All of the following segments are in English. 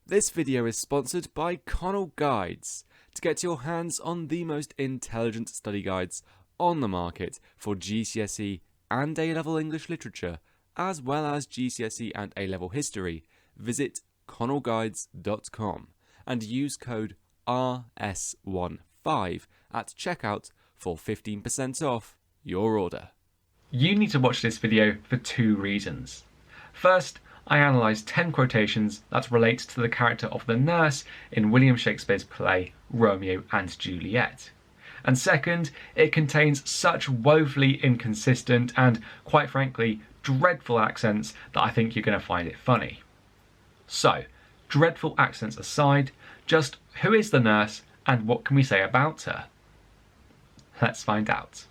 This video is sponsored by Connell Guides. To get your hands on the most intelligent study guides on the market for GCSE and A-level English literature, as well as GCSE and A-level history, visit connellguides.com and use code RS15 at checkout for 15% off your order. You need to watch this video for two reasons. First, I analysed 10 quotations that relate to the character of the nurse in William Shakespeare's play Romeo and Juliet. And second, it contains such woefully inconsistent and, quite frankly, dreadful accents that I think you're going to find it funny. So, dreadful accents aside, just who is the nurse and what can we say about her? Let's find out.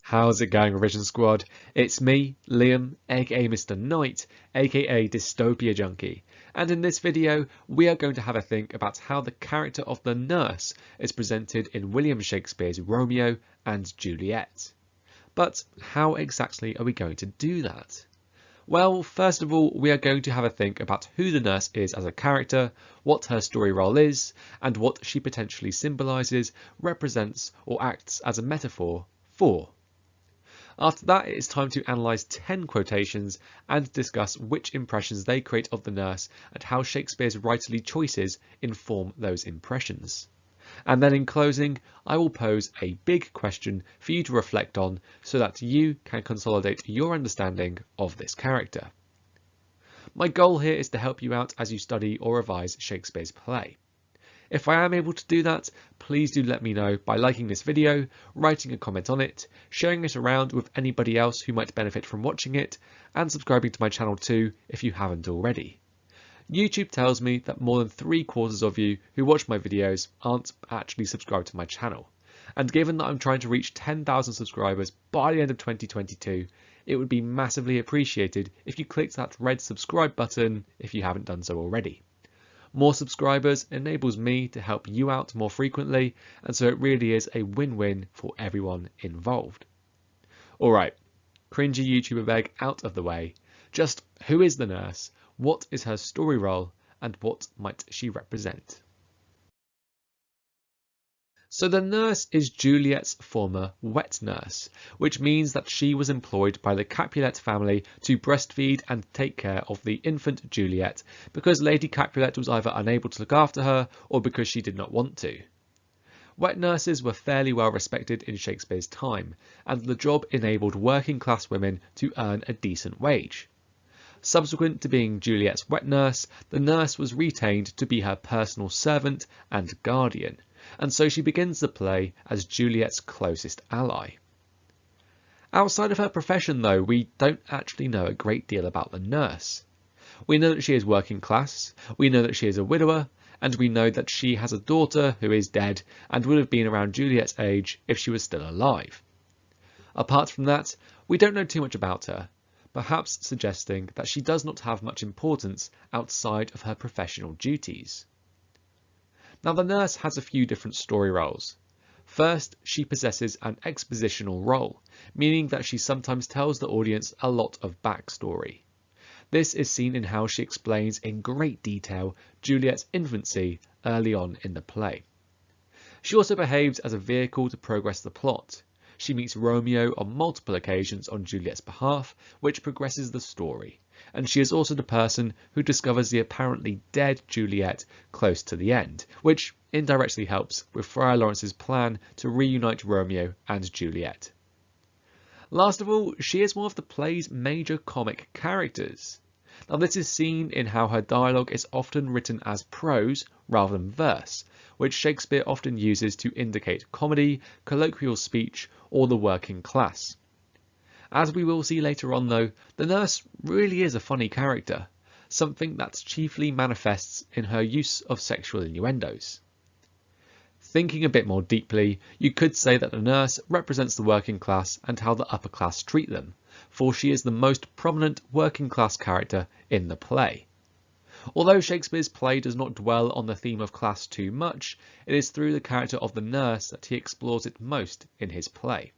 How's it going, Revision Squad? It's me, Liam, aka Mr. Knight, aka DystopiaJunkie, and in this video we are going to have a think about how the character of the nurse is presented in William Shakespeare's Romeo and Juliet. But how exactly are we going to do that? Well, first of all, we are going to have a think about who the nurse is as a character, what her story role is, and what she potentially symbolises, represents, or acts as a metaphor for. After that, it is time to analyse 10 quotations and discuss which impressions they create of the nurse and how Shakespeare's writerly choices inform those impressions. And then in closing, I will pose a big question for you to reflect on so that you can consolidate your understanding of this character. My goal here is to help you out as you study or revise Shakespeare's play. If I am able to do that, please do let me know by liking this video, writing a comment on it, sharing it around with anybody else who might benefit from watching it, and subscribing to my channel too if you haven't already. YouTube tells me that more than 3/4 of you who watch my videos aren't actually subscribed to my channel, and given that I'm trying to reach 10,000 subscribers by the end of 2022, it would be massively appreciated if you clicked that red subscribe button if you haven't done so already. More subscribers enables me to help you out more frequently, and so it really is a win-win for everyone involved. Alright, cringy YouTuber beg out of the way. Just who is the nurse, what is her story role, and what might she represent? So the nurse is Juliet's former wet nurse, which means that she was employed by the Capulet family to breastfeed and take care of the infant Juliet because Lady Capulet was either unable to look after her or because she did not want to. Wet nurses were fairly well respected in Shakespeare's time, and the job enabled working class women to earn a decent wage. Subsequent to being Juliet's wet nurse, the nurse was retained to be her personal servant and guardian, and so she begins the play as Juliet's closest ally. Outside of her profession though, we don't actually know a great deal about the nurse. We know that she is working class, we know that she is a widower, and we know that she has a daughter who is dead and would have been around Juliet's age if she was still alive. Apart from that, we don't know too much about her, perhaps suggesting that she does not have much importance outside of her professional duties. Now the nurse has a few different story roles. First, she possesses an expositional role, meaning that she sometimes tells the audience a lot of backstory. This is seen in how she explains in great detail Juliet's infancy early on in the play. She also behaves as a vehicle to progress the plot. She meets Romeo on multiple occasions on Juliet's behalf, which progresses the story, and she is also the person who discovers the apparently dead Juliet close to the end, which indirectly helps with Friar Lawrence's plan to reunite Romeo and Juliet. Last of all, she is one of the play's major comic characters. Now this is seen in how her dialogue is often written as prose rather than verse, which Shakespeare often uses to indicate comedy, colloquial speech, or the working class. As we will see later on though, the nurse really is a funny character, something that chiefly manifests in her use of sexual innuendos. Thinking a bit more deeply, you could say that the nurse represents the working class and how the upper class treat them, for she is the most prominent working class character in the play. Although Shakespeare's play does not dwell on the theme of class too much, it is through the character of the nurse that he explores it most in his play.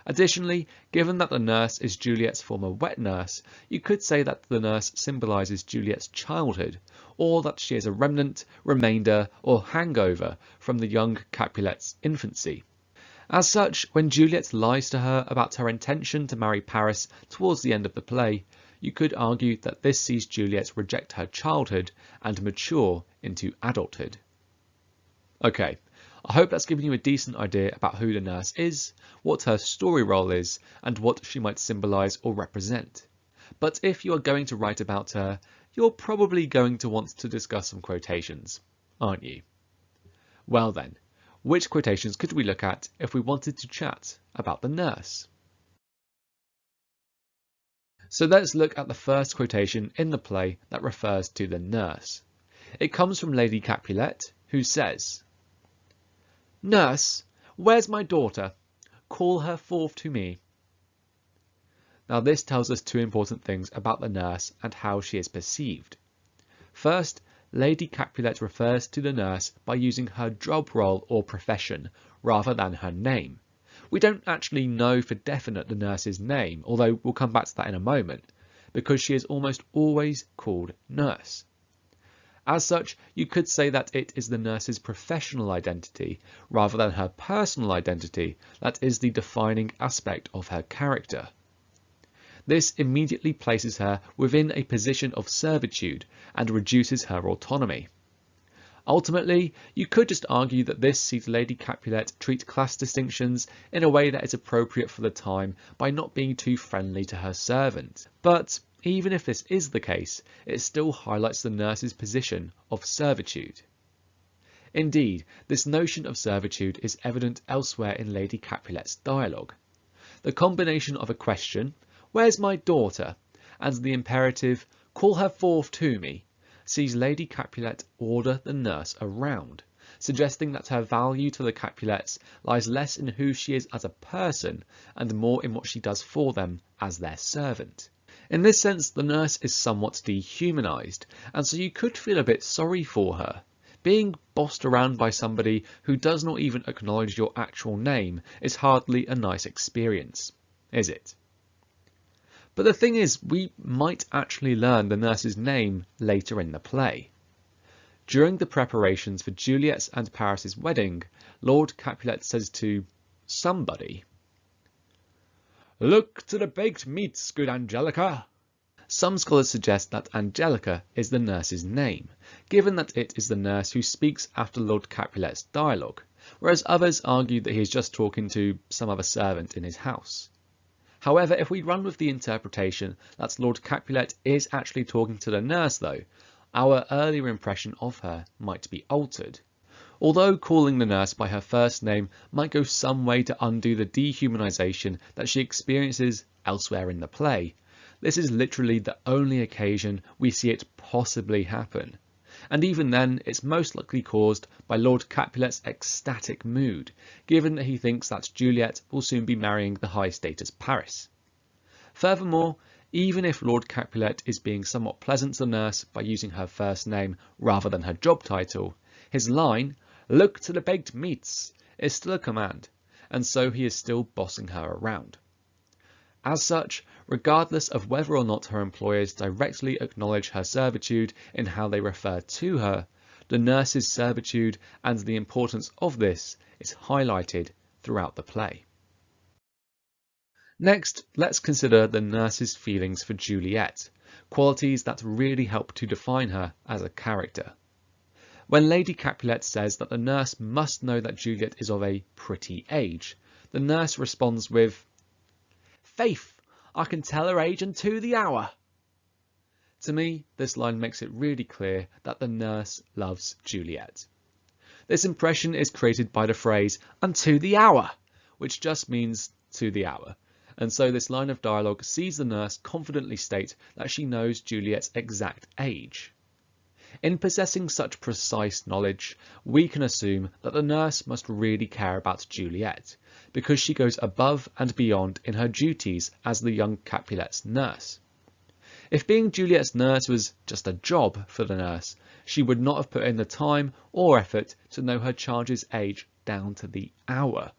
Additionally, given that the nurse is Juliet's former wet nurse, you could say that the nurse symbolises Juliet's childhood, or that she is a remnant, remainder, or hangover from the young Capulet's infancy. As such, when Juliet lies to her about her intention to marry Paris towards the end of the play, you could argue that this sees Juliet reject her childhood and mature into adulthood. Okay, I hope that's given you a decent idea about who the nurse is, what her story role is, and what she might symbolise or represent. But if you are going to write about her, you're probably going to want to discuss some quotations, aren't you? Well then, which quotations could we look at if we wanted to chat about the nurse? So let's look at the first quotation in the play that refers to the nurse. It comes from Lady Capulet, who says, "Nurse, where's my daughter? Call her forth to me." Now this tells us two important things about the nurse and how she is perceived. First, Lady Capulet refers to the nurse by using her job role or profession rather than her name. We don't actually know for definite the nurse's name, although we'll come back to that in a moment, because she is almost always called nurse. As such, you could say that it is the nurse's professional identity, rather than her personal identity, that is the defining aspect of her character. This immediately places her within a position of servitude and reduces her autonomy. Ultimately, you could just argue that this sees Lady Capulet treat class distinctions in a way that is appropriate for the time by not being too friendly to her servant. But even if this is the case, it still highlights the nurse's position of servitude. Indeed, this notion of servitude is evident elsewhere in Lady Capulet's dialogue. The combination of a question, "Where's my daughter?" and the imperative, "Call her forth to me," sees Lady Capulet order the nurse around, suggesting that her value to the Capulets lies less in who she is as a person and more in what she does for them as their servant. In this sense, the nurse is somewhat dehumanised, and so you could feel a bit sorry for her. Being bossed around by somebody who does not even acknowledge your actual name is hardly a nice experience, is it? But the thing is, we might actually learn the nurse's name later in the play. During the preparations for Juliet's and Paris's wedding, Lord Capulet says to somebody, "Look to the baked meats, good Angelica." Some scholars suggest that Angelica is the nurse's name, given that it is the nurse who speaks after Lord Capulet's dialogue, whereas others argue that he is just talking to some other servant in his house. However, if we run with the interpretation that Lord Capulet is actually talking to the nurse though, our earlier impression of her might be altered. Although calling the nurse by her first name might go some way to undo the dehumanisation that she experiences elsewhere in the play, this is literally the only occasion we see it possibly happen. And even then, it's most likely caused by Lord Capulet's ecstatic mood, given that he thinks that Juliet will soon be marrying the high-status Paris. Furthermore, even if Lord Capulet is being somewhat pleasant to the nurse by using her first name rather than her job title, his line, "Look to the baked meats," is still a command, and so he is still bossing her around. As such, regardless of whether or not her employers directly acknowledge her servitude in how they refer to her, the nurse's servitude and the importance of this is highlighted throughout the play. Next, let's consider the nurse's feelings for Juliet, qualities that really help to define her as a character. When Lady Capulet says that the nurse must know that Juliet is of a pretty age, the nurse responds with, "Faith, I can tell her age and to the hour." To me, this line makes it really clear that the nurse loves Juliet. This impression is created by the phrase, "and to the hour," which just means to the hour. And so this line of dialogue sees the nurse confidently state that she knows Juliet's exact age. In possessing such precise knowledge, we can assume that the nurse must really care about Juliet, because she goes above and beyond in her duties as the young Capulet's nurse. If being Juliet's nurse was just a job for the nurse, she would not have put in the time or effort to know her charge's age down to the hour.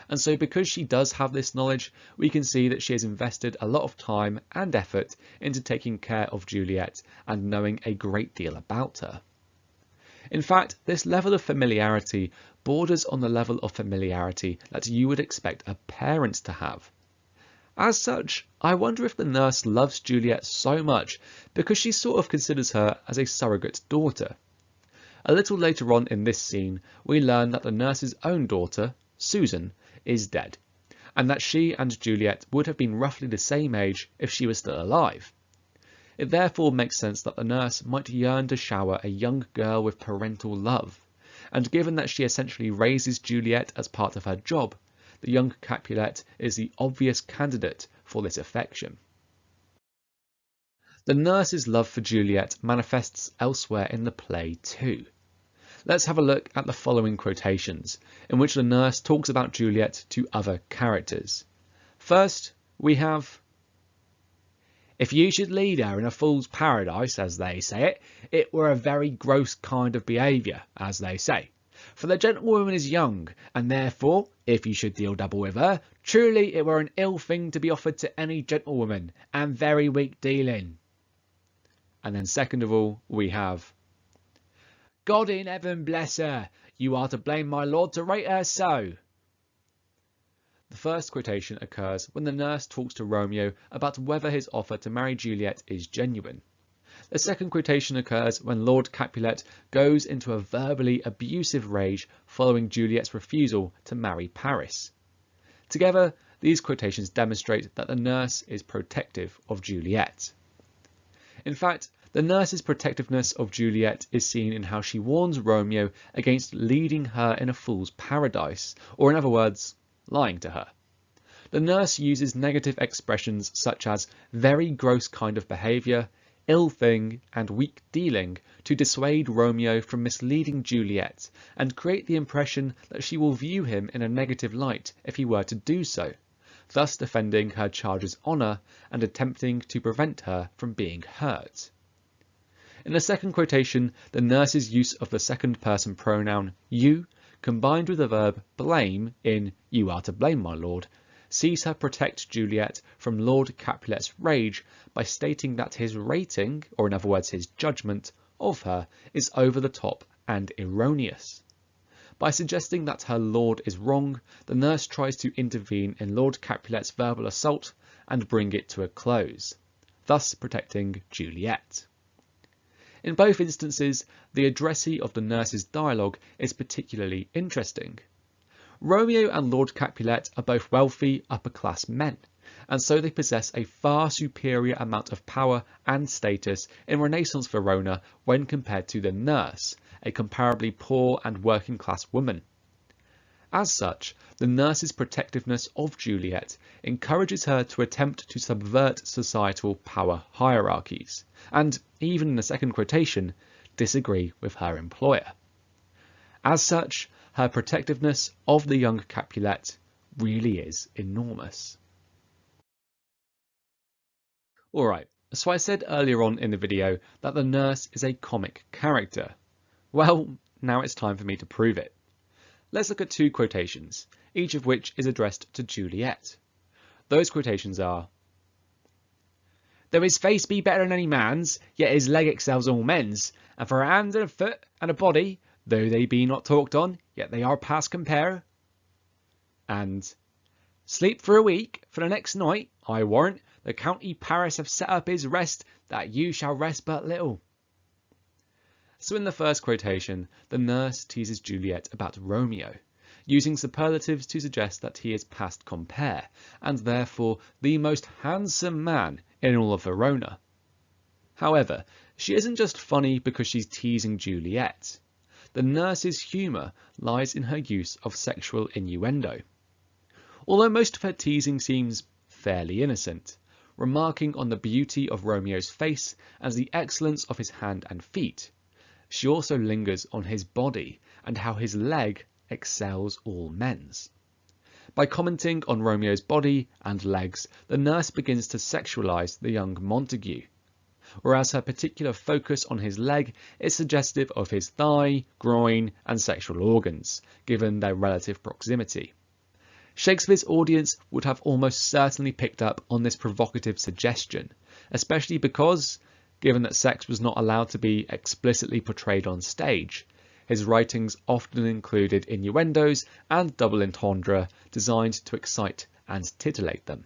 And so because she does have this knowledge, we can see that she has invested a lot of time and effort into taking care of Juliet and knowing a great deal about her. In fact, this level of familiarity borders on the level of familiarity that you would expect a parent to have. As such, I wonder if the nurse loves Juliet so much because she sort of considers her as a surrogate daughter. A little later on in this scene, we learn that the nurse's own daughter, Susan, is dead, and that she and Juliet would have been roughly the same age if she was still alive. It therefore makes sense that the nurse might yearn to shower a young girl with parental love, and given that she essentially raises Juliet as part of her job, the young Capulet is the obvious candidate for this affection. The nurse's love for Juliet manifests elsewhere in the play too. Let's have a look at the following quotations, in which the nurse talks about Juliet to other characters. First, we have, "If you should lead her in a fool's paradise, as they say it were a very gross kind of behaviour, as they say. For the gentlewoman is young, and therefore, if you should deal double with her, truly it were an ill thing to be offered to any gentlewoman, and very weak dealing." And then second of all, we have, "God in heaven bless her, you are to blame my lord to rate her so." The first quotation occurs when the nurse talks to Romeo about whether his offer to marry Juliet is genuine. The second quotation occurs when Lord Capulet goes into a verbally abusive rage following Juliet's refusal to marry Paris. Together, these quotations demonstrate that the nurse is protective of Juliet. In fact, the nurse's protectiveness of Juliet is seen in how she warns Romeo against leading her in a fool's paradise, or in other words, lying to her. The nurse uses negative expressions such as very gross kind of behaviour, ill thing, and weak dealing to dissuade Romeo from misleading Juliet and create the impression that she will view him in a negative light if he were to do so, thus defending her charge's honour and attempting to prevent her from being hurt. In the second quotation, the nurse's use of the second person pronoun you, combined with the verb blame in "you are to blame, my lord," sees her protect Juliet from Lord Capulet's rage by stating that his rating, or in other words his judgment, of her is over the top and erroneous. By suggesting that her lord is wrong, the nurse tries to intervene in Lord Capulet's verbal assault and bring it to a close, thus protecting Juliet. In both instances, the addressee of the nurse's dialogue is particularly interesting. Romeo and Lord Capulet are both wealthy, upper-class men, and so they possess a far superior amount of power and status in Renaissance Verona when compared to the nurse, a comparably poor and working-class woman. As such, the nurse's protectiveness of Juliet encourages her to attempt to subvert societal power hierarchies, and, even in the second quotation, disagree with her employer. As such, her protectiveness of the young Capulet really is enormous. Alright, so I said earlier on in the video that the nurse is a comic character. Well, now it's time for me to prove it. Let's look at two quotations, each of which is addressed to Juliet. Those quotations are, "Though his face be better than any man's, yet his leg excels all men's, and for a hand and a foot and a body, though they be not talked on, yet they are past compare." And, "Sleep for a week, for the next night, I warrant, the county Paris have set up his rest, that you shall rest but little." So in the first quotation, the nurse teases Juliet about Romeo, using superlatives to suggest that he is past compare, and therefore the most handsome man in all of Verona. However, she isn't just funny because she's teasing Juliet. The nurse's humour lies in her use of sexual innuendo. Although most of her teasing seems fairly innocent, remarking on the beauty of Romeo's face and the excellence of his hand and feet, she also lingers on his body and how his leg excels all men's. By commenting on Romeo's body and legs, the nurse begins to sexualise the young Montague. whereas her particular focus on his leg is suggestive of his thigh, groin and sexual organs, given their relative proximity. Shakespeare's audience would have almost certainly picked up on this provocative suggestion, especially because, given that sex was not allowed to be explicitly portrayed on stage, his writings often included innuendos and double entendre designed to excite and titillate them.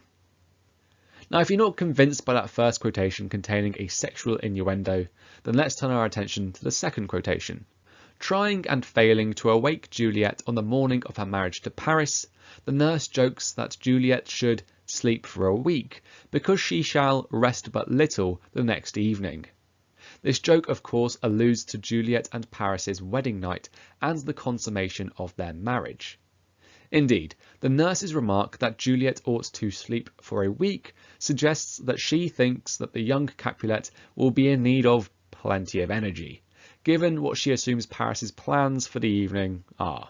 Now, if you're not convinced by that first quotation containing a sexual innuendo, then let's turn our attention to the second quotation. Trying and failing to awake Juliet on the morning of her marriage to Paris, the nurse jokes that Juliet should sleep for a week, because she shall rest but little the next evening. This joke, of course, alludes to Juliet and Paris's wedding night and the consummation of their marriage. Indeed, the nurse's remark that Juliet ought to sleep for a week suggests that she thinks that the young Capulet will be in need of plenty of energy, given what she assumes Paris's plans for the evening are.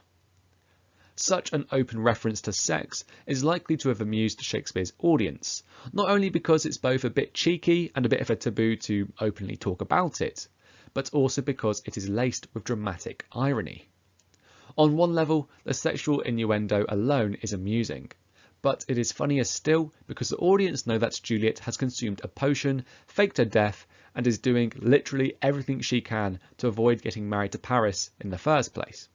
Such an open reference to sex is likely to have amused Shakespeare's audience, not only because it's both a bit cheeky and a bit of a taboo to openly talk about it, but also because it is laced with dramatic irony. On one level, the sexual innuendo alone is amusing, but it is funnier still because the audience know that Juliet has consumed a potion, faked her death, and is doing literally everything she can to avoid getting married to Paris in the first place.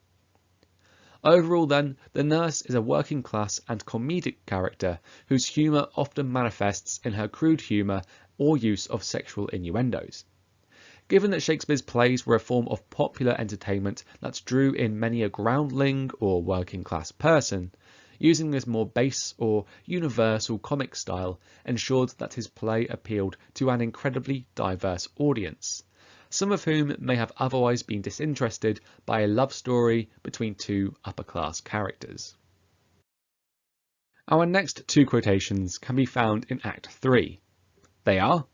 Overall then, the nurse is a working class and comedic character whose humour often manifests in her crude humour or use of sexual innuendos. Given that Shakespeare's plays were a form of popular entertainment that drew in many a groundling or working class person, using this more base or universal comic style ensured that his play appealed to an incredibly diverse audience, some of whom may have otherwise been disinterested by a love story between two upper-class characters. Our next two quotations can be found in Act 3. They are,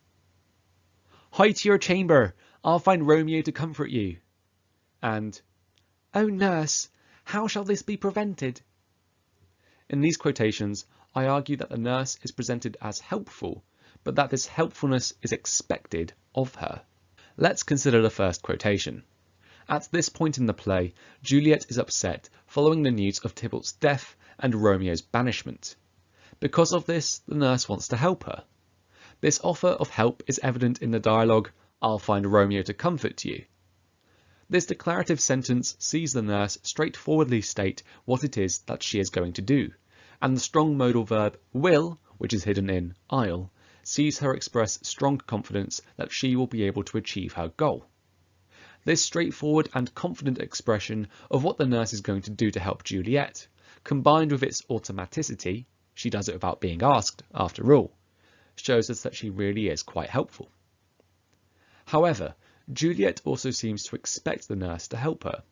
"Hie to your chamber, I'll find Romeo to comfort you," and "Oh nurse, how shall this be prevented?" In these quotations, I argue that the nurse is presented as helpful, but that this helpfulness is expected of her. Let's consider the first quotation. At this point in the play, Juliet is upset following the news of Tybalt's death and Romeo's banishment. Because of this, the nurse wants to help her. This offer of help is evident in the dialogue, "I'll find Romeo to comfort you." This declarative sentence sees the nurse straightforwardly state what it is that she is going to do, and the strong modal verb will, which is hidden in I'll, sees her express strong confidence that she will be able to achieve her goal. This straightforward and confident expression of what the nurse is going to do to help Juliet, combined with its automaticity, she does it without being asked, after all, shows us that she really is quite helpful. However, Juliet also seems to expect the nurse to help her.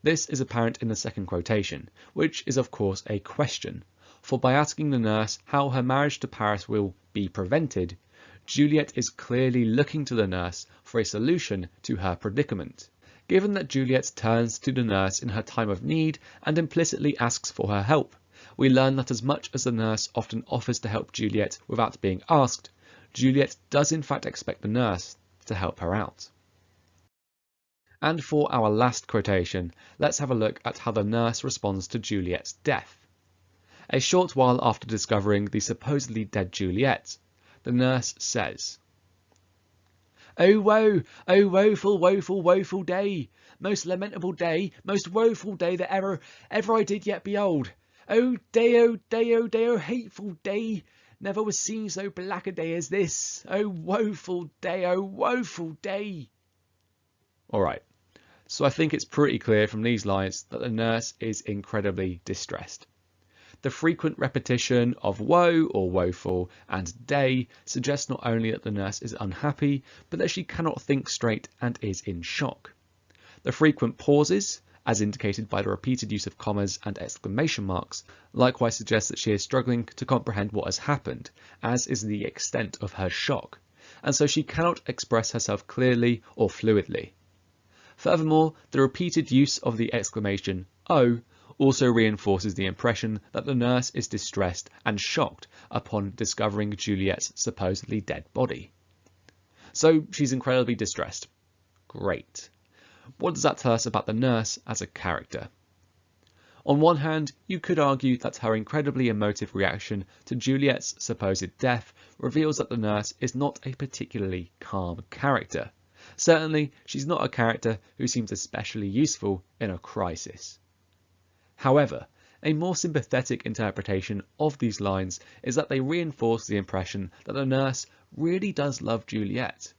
This is apparent in the second quotation, which is of course a question, for by asking the nurse how her marriage to Paris will be prevented, Juliet is clearly looking to the nurse for a solution to her predicament. Given that Juliet turns to the nurse in her time of need and implicitly asks for her help, we learn that as much as the nurse often offers to help Juliet without being asked, Juliet does in fact expect the nurse to help her out. And for our last quotation, let's have a look at how the nurse responds to Juliet's death. A short while after discovering the supposedly dead Juliet, the nurse says, "Oh woe, oh woeful, woeful, woeful day, most lamentable day, most woeful day that ever I did yet behold. Oh day, oh day, oh day, oh hateful day, never was seen so black a day as this. Oh woeful day, oh woeful day." Alright, so I think it's pretty clear from these lines that the nurse is incredibly distressed. The frequent repetition of woe or woeful and day suggests not only that the nurse is unhappy, but that she cannot think straight and is in shock. The frequent pauses, as indicated by the repeated use of commas and exclamation marks, likewise suggest that she is struggling to comprehend what has happened, as is the extent of her shock, and so she cannot express herself clearly or fluidly. Furthermore, the repeated use of the exclamation "oh" also reinforces the impression that the nurse is distressed and shocked upon discovering Juliet's supposedly dead body. So she's incredibly distressed. Great. What does that tell us about the nurse as a character? On one hand, you could argue that her incredibly emotive reaction to Juliet's supposed death reveals that the nurse is not a particularly calm character. Certainly, she's not a character who seems especially useful in a crisis. However, a more sympathetic interpretation of these lines is that they reinforce the impression that the nurse really does love Juliet.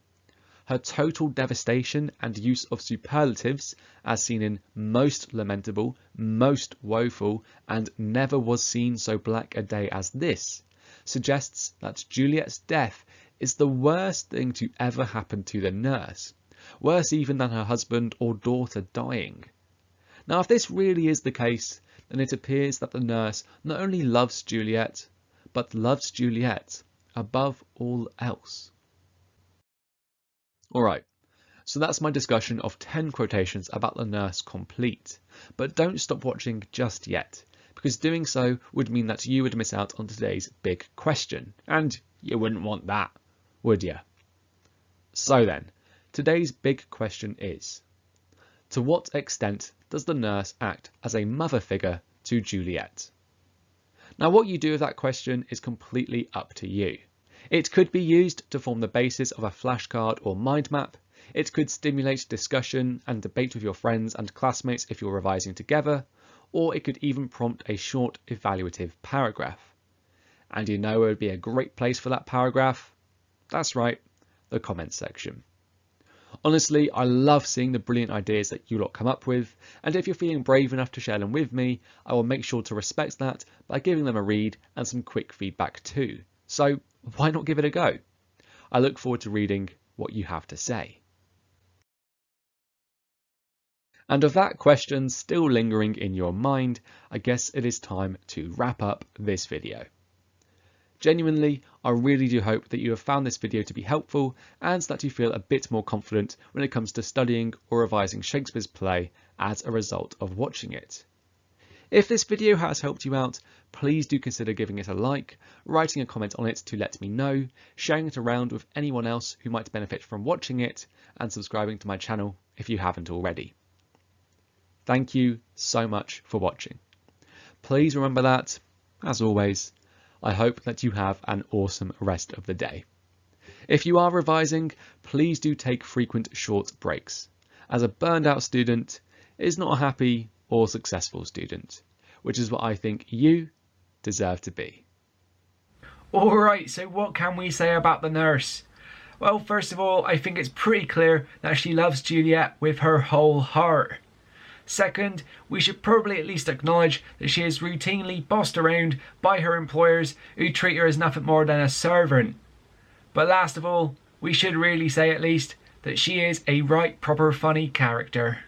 Her total devastation and use of superlatives, as seen in most lamentable, most woeful, and never was seen so black a day as this, suggests that Juliet's death is the worst thing to ever happen to the nurse, worse even than her husband or daughter dying. Now, if this really is the case, then it appears that the nurse not only loves Juliet, but loves Juliet above all else. Alright, so that's my discussion of 10 quotations about the nurse complete. But don't stop watching just yet, because doing so would mean that you would miss out on today's big question, and you wouldn't want that, would you? So then, today's big question is, to what extent does the nurse act as a mother figure to Juliet? Now, what you do with that question is completely up to you. It could be used to form the basis of a flashcard or mind map. It could stimulate discussion and debate with your friends and classmates if you're revising together, or it could even prompt a short evaluative paragraph. And you know where would be a great place for that paragraph? That's right, the comments section. Honestly, I love seeing the brilliant ideas that you lot come up with, and if you're feeling brave enough to share them with me, I will make sure to respect that by giving them a read and some quick feedback too. So why not give it a go? I look forward to reading what you have to say. And with that question still lingering in your mind, I guess it is time to wrap up this video. Genuinely, I really do hope that you have found this video to be helpful and that you feel a bit more confident when it comes to studying or revising Shakespeare's play as a result of watching it. If this video has helped you out, please do consider giving it a like, writing a comment on it to let me know, sharing it around with anyone else who might benefit from watching it, and subscribing to my channel if you haven't already. Thank you so much for watching. Please remember that, as always, I hope that you have an awesome rest of the day. If you are revising, please do take frequent short breaks, as a burned out student is not a happy or successful student, which is what I think you deserve to be. Alright, so what can we say about the nurse? Well, first of all, I think it's pretty clear that she loves Juliet with her whole heart. Second, we should probably at least acknowledge that she is routinely bossed around by her employers who treat her as nothing more than a servant. But last of all, we should really say at least that she is a right proper funny character.